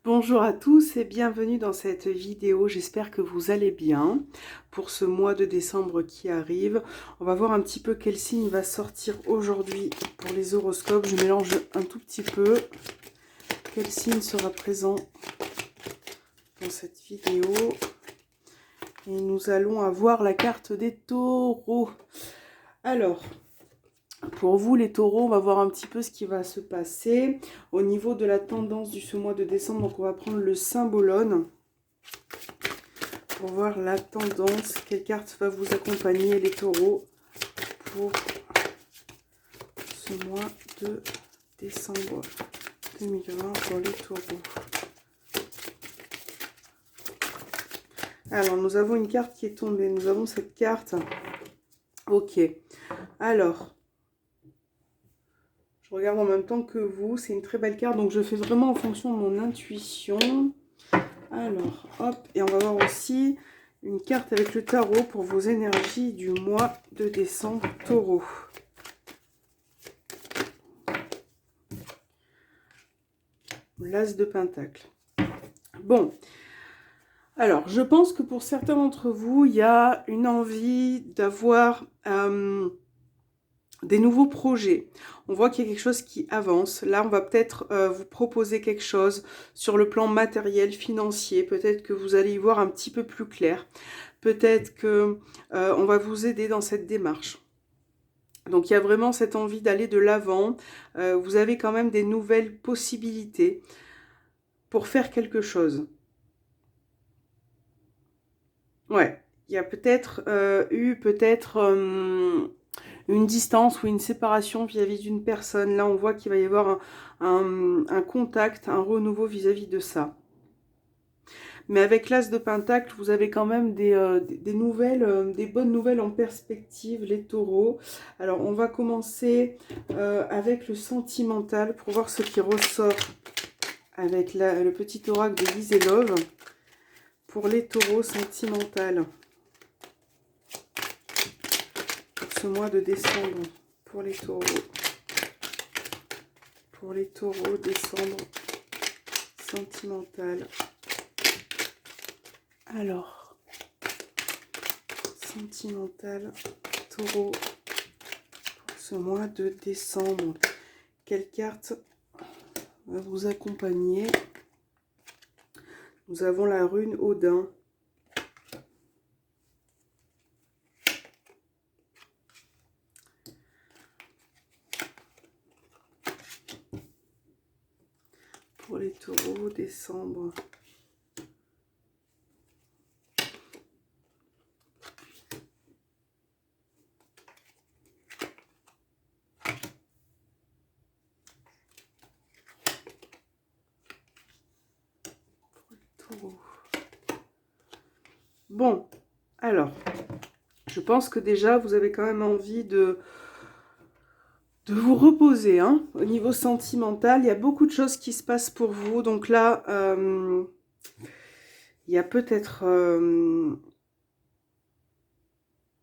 Bonjour à tous et bienvenue dans cette vidéo, j'espère que vous allez bien pour ce mois de décembre qui arrive. On va voir un petit peu quel signe va sortir aujourd'hui pour les horoscopes. Je mélange un tout petit peu. Quel signe sera présent dans cette vidéo? Et nous allons avoir la carte des taureaux. Alors, pour vous les taureaux, on va voir un petit peu ce qui va se passer au niveau de la tendance du ce mois de décembre. Donc on va prendre le symbolone pour voir la tendance. Quelle carte va vous accompagner les taureaux pour ce mois de décembre 2020 pour les taureaux? Alors nous avons une carte qui est tombée. Nous avons cette carte. Ok. Alors, je regarde en même temps que vous. C'est une très belle carte. Donc je fais vraiment en fonction de mon intuition. Alors, hop. Et on va voir aussi une carte avec le tarot pour vos énergies du mois de décembre, taureau. L'As de Pentacle. Bon. Alors, je pense que pour certains d'entre vous, il y a une envie d'avoir des nouveaux projets. On voit qu'il y a quelque chose qui avance. Là, on va peut-être vous proposer quelque chose sur le plan matériel, financier. Peut-être que vous allez y voir un petit peu plus clair. Peut-être que on va vous aider dans cette démarche. Donc, il y a vraiment cette envie d'aller de l'avant. Vous avez quand même des nouvelles possibilités pour faire quelque chose. Ouais, il y a peut-être une distance ou une séparation vis-à-vis d'une personne. Là, on voit qu'il va y avoir un contact, un renouveau vis-à-vis de ça. Mais avec l'As de Pentacle, vous avez quand même des nouvelles, des bonnes nouvelles en perspective, les taureaux. Alors, on va commencer avec le sentimental pour voir ce qui ressort avec le petit oracle de Lise et Love pour les taureaux sentimental. Ce mois de décembre pour les taureaux. Pour les taureaux, décembre sentimental. Alors, sentimental, taureau, pour ce mois de décembre. Quelle carte va vous accompagner? Nous avons la rune Odin. Pour les taureaux, décembre. Bon, alors, je pense que déjà, vous avez quand même envie de vous reposer, hein. Au niveau sentimental, il y a beaucoup de choses qui se passent pour vous. Donc là, il y a peut-être...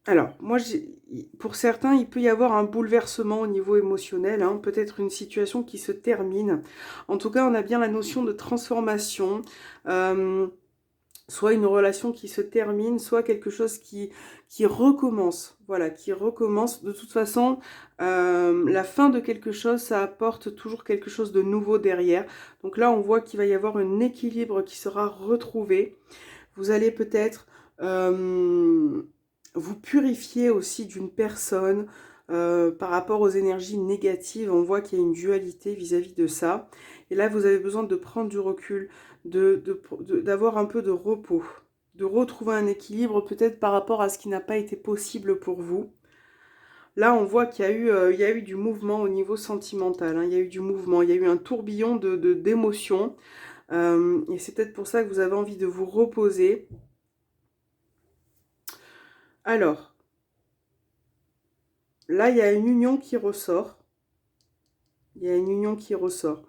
alors, moi, pour certains, il peut y avoir un bouleversement au niveau émotionnel, hein, peut-être une situation qui se termine. En tout cas, on a bien la notion de transformation, soit une relation qui se termine, soit quelque chose qui recommence. Voilà, qui recommence. De toute façon, la fin de quelque chose, ça apporte toujours quelque chose de nouveau derrière. Donc là, on voit qu'il va y avoir un équilibre qui sera retrouvé. Vous allez peut-être vous purifier aussi d'une personne par rapport aux énergies négatives. On voit qu'il y a une dualité vis-à-vis de ça. Et là, vous avez besoin de prendre du recul, d'avoir un peu de repos, de retrouver un équilibre peut-être par rapport à ce qui n'a pas été possible pour vous. Là, on voit qu'il y a eu du mouvement au niveau sentimental, hein. Il y a eu du mouvement, il y a eu un tourbillon d'émotions. Et c'est peut-être pour ça que vous avez envie de vous reposer. Alors, là, il y a une union qui ressort. Il y a une union qui ressort.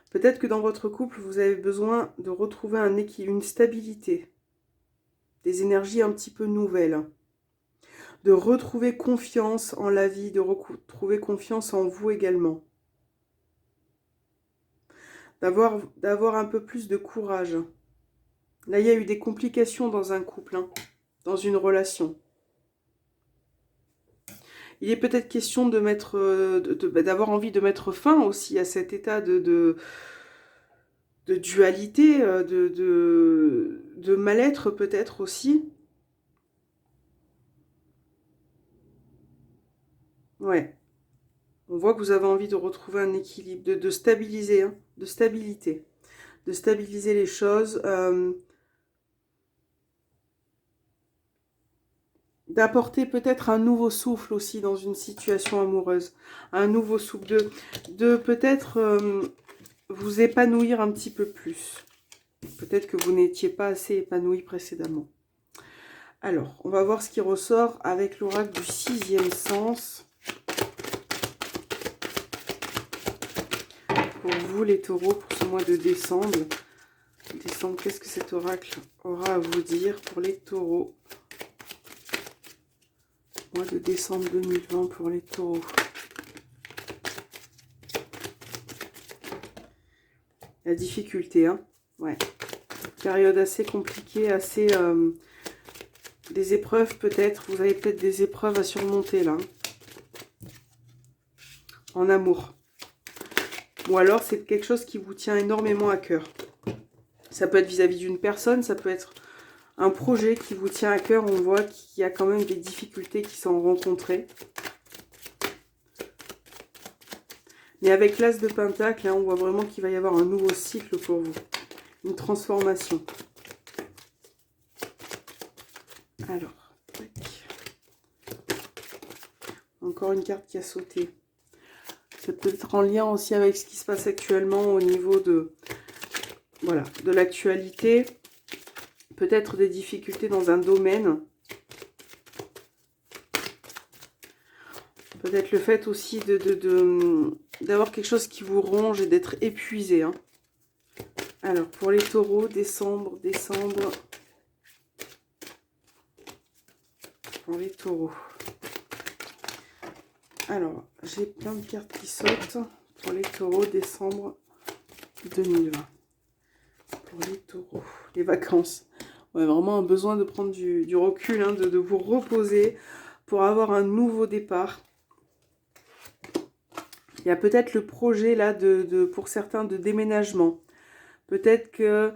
Peut-être que dans votre couple, vous avez besoin de retrouver un équilibre, une stabilité, des énergies un petit peu nouvelles, de retrouver confiance en la vie, de retrouver confiance en vous également. d'avoir un peu plus de courage. Là, il y a eu des complications dans un couple, hein, dans une relation. Il est peut-être question de mettre, d'avoir envie de mettre fin aussi à cet état de dualité, de mal-être peut-être aussi. Ouais. On voit que vous avez envie de retrouver un équilibre, de stabiliser, hein, de stabilité. De stabiliser les choses. D'apporter peut-être un nouveau souffle aussi dans une situation amoureuse. Un nouveau souffle. De peut-être vous épanouir un petit peu plus. Peut-être que vous n'étiez pas assez épanoui précédemment. Alors, on va voir ce qui ressort avec l'oracle du 6e sens. Pour vous les taureaux, pour ce mois de décembre. Décembre, qu'est-ce que cet oracle aura à vous dire pour les taureaux? Mois de décembre 2020 pour les taureaux. La difficulté, hein. Ouais. Période assez compliquée, assez... des épreuves peut-être. Vous avez peut-être des épreuves à surmonter là. En amour. Ou alors c'est quelque chose qui vous tient énormément à cœur. Ça peut être vis-à-vis d'une personne, ça peut être un projet qui vous tient à cœur. On voit qu'il y a quand même des difficultés qui sont rencontrées. Mais avec l'As de Pentacle, hein, on voit vraiment qu'il va y avoir un nouveau cycle pour vous. Une transformation. Alors, tac. Encore une carte qui a sauté. C'est peut-être en lien aussi avec ce qui se passe actuellement au niveau de, voilà, de l'actualité. Peut-être des difficultés dans un domaine. Peut-être le fait aussi d'avoir quelque chose qui vous ronge et d'être épuisé. Hein. Alors, pour les taureaux, décembre. Pour les taureaux. Alors, j'ai plein de cartes qui sautent. Pour les taureaux, décembre 2020. Pour les taureaux. Les vacances. Ouais, vraiment un besoin de prendre du recul, hein, de vous reposer pour avoir un nouveau départ. Il y a peut-être le projet là pour certains de déménagement. Peut-être que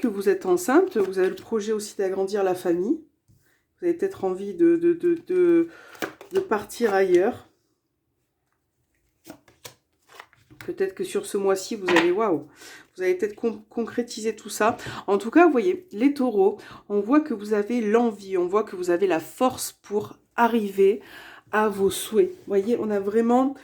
vous êtes enceinte, vous avez le projet aussi d'agrandir la famille. Vous avez peut-être envie de partir ailleurs. Peut-être que sur ce mois-ci, vous allez, waouh, vous allez peut-être concrétiser tout ça. En tout cas, vous voyez, les taureaux, on voit que vous avez l'envie, on voit que vous avez la force pour arriver à vos souhaits. Vous voyez, on a vraiment...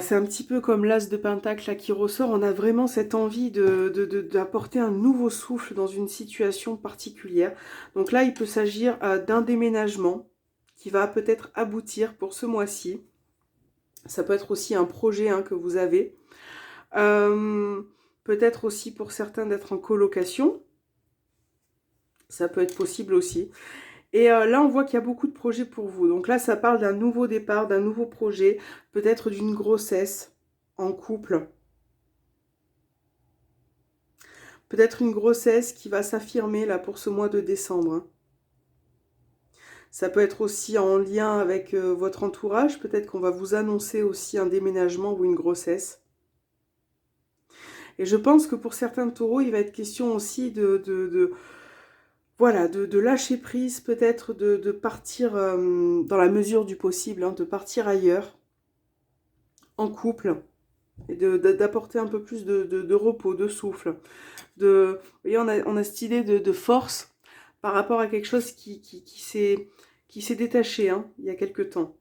C'est un petit peu comme l'As de Pentacle là, qui ressort. On a vraiment cette envie d'apporter un nouveau souffle dans une situation particulière. Donc là, il peut s'agir d'un déménagement qui va peut-être aboutir pour ce mois-ci. Ça peut être aussi un projet, hein, que vous avez. Peut-être aussi pour certains d'être en colocation. Ça peut être possible aussi. Et là, on voit qu'il y a beaucoup de projets pour vous. Donc là, ça parle d'un nouveau départ, d'un nouveau projet, peut-être d'une grossesse en couple. Peut-être une grossesse qui va s'affirmer là pour ce mois de décembre. Hein. Ça peut être aussi en lien avec votre entourage. Peut-être qu'on va vous annoncer aussi un déménagement ou une grossesse. Et je pense que pour certains taureaux, il va être question aussi voilà, de lâcher prise, peut-être de partir dans la mesure du possible, hein, de partir ailleurs, en couple, et d'apporter un peu plus de repos, de souffle. Vous voyez, on a cette idée de force par rapport à quelque chose qui s'est détaché, hein, il y a quelque temps.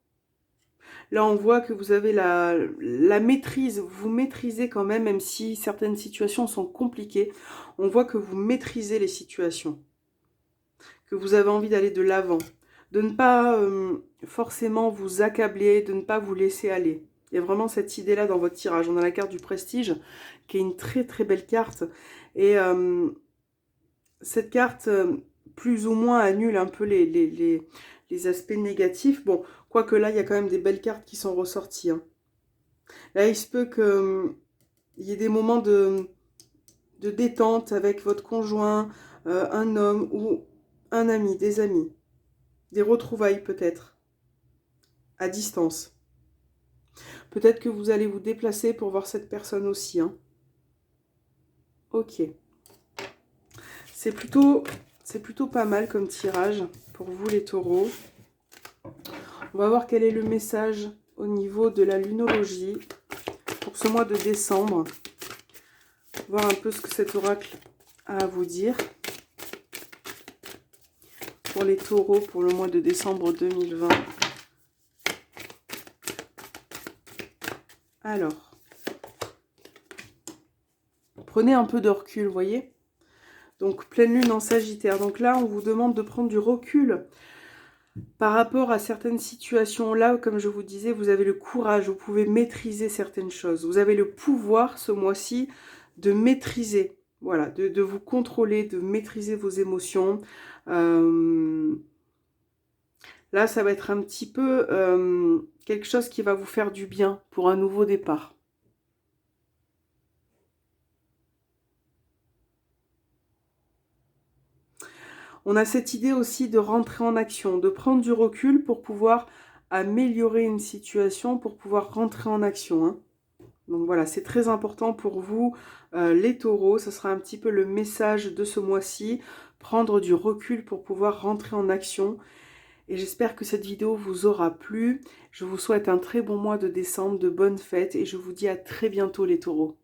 Là, on voit que vous avez la maîtrise, vous maîtrisez quand même si certaines situations sont compliquées, on voit que vous maîtrisez les situations, que vous avez envie d'aller de l'avant, de ne pas forcément vous accabler, de ne pas vous laisser aller. Il y a vraiment cette idée-là dans votre tirage. On a la carte du prestige, qui est une très très belle carte. Et cette carte, plus ou moins, annule un peu les aspects négatifs. Bon, quoique là, il y a quand même des belles cartes qui sont ressorties. Hein. Là, il se peut que il y ait des moments de détente avec votre conjoint, un homme ou un ami, des amis. Des retrouvailles peut-être, à distance. Peut-être que vous allez vous déplacer pour voir cette personne aussi. Hein. Ok. C'est plutôt pas mal comme tirage pour vous les taureaux. On va voir quel est le message au niveau de la lunologie pour ce mois de décembre. Voir un peu ce que cet oracle a à vous dire. Pour les taureaux pour le mois de décembre 2020. Alors, prenez un peu de recul, vous voyez. Donc, pleine lune en Sagittaire. Donc là, on vous demande de prendre du recul par rapport à certaines situations. Là, comme je vous disais, vous avez le courage, vous pouvez maîtriser certaines choses. Vous avez le pouvoir, ce mois-ci, de maîtriser, voilà, de vous contrôler, de maîtriser vos émotions. Là, ça va être un petit peu quelque chose qui va vous faire du bien pour un nouveau départ. On a cette idée aussi de rentrer en action, de prendre du recul pour pouvoir améliorer une situation, pour pouvoir rentrer en action. Hein. Donc voilà, c'est très important pour vous, les taureaux. Ce sera un petit peu le message de ce mois-ci. Prendre du recul pour pouvoir rentrer en action. Et j'espère que cette vidéo vous aura plu. Je vous souhaite un très bon mois de décembre, de bonnes fêtes. Et je vous dis à très bientôt les taureaux.